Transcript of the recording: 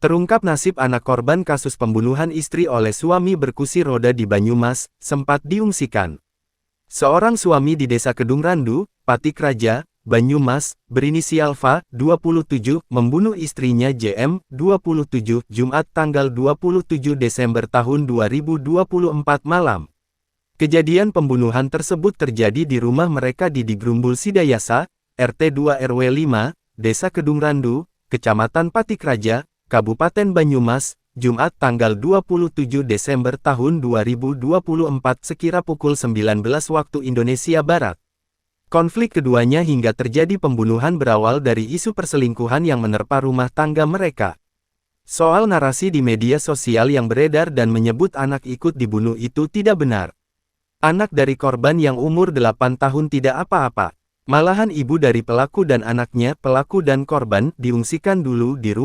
Terungkap nasib anak korban kasus pembunuhan istri oleh suami berkursi roda di Banyumas, sempat diungsikan. Seorang suami di Desa Kedung Randu, Patik Raja, Banyumas, berinisial FA, 27, membunuh istrinya JM, 27, Jumat tanggal 27 Desember tahun 2024 malam. Kejadian pembunuhan tersebut terjadi di rumah mereka di Digrumbul Sidayasa, RT 2 RW 5, Desa Kedung Randu, Kecamatan Patik Raja, Kabupaten Banyumas, Jumat tanggal 27 Desember tahun 2024 sekira pukul 19 waktu Indonesia Barat. Konflik keduanya hingga terjadi pembunuhan berawal dari isu perselingkuhan yang menerpa rumah tangga mereka. Soal narasi di media sosial yang beredar dan menyebut anak ikut dibunuh itu tidak benar. Anak dari korban yang umur 8 tahun tidak apa-apa. Malahan ibu dari pelaku dan anaknya, pelaku dan korban, diungsikan dulu di rumah.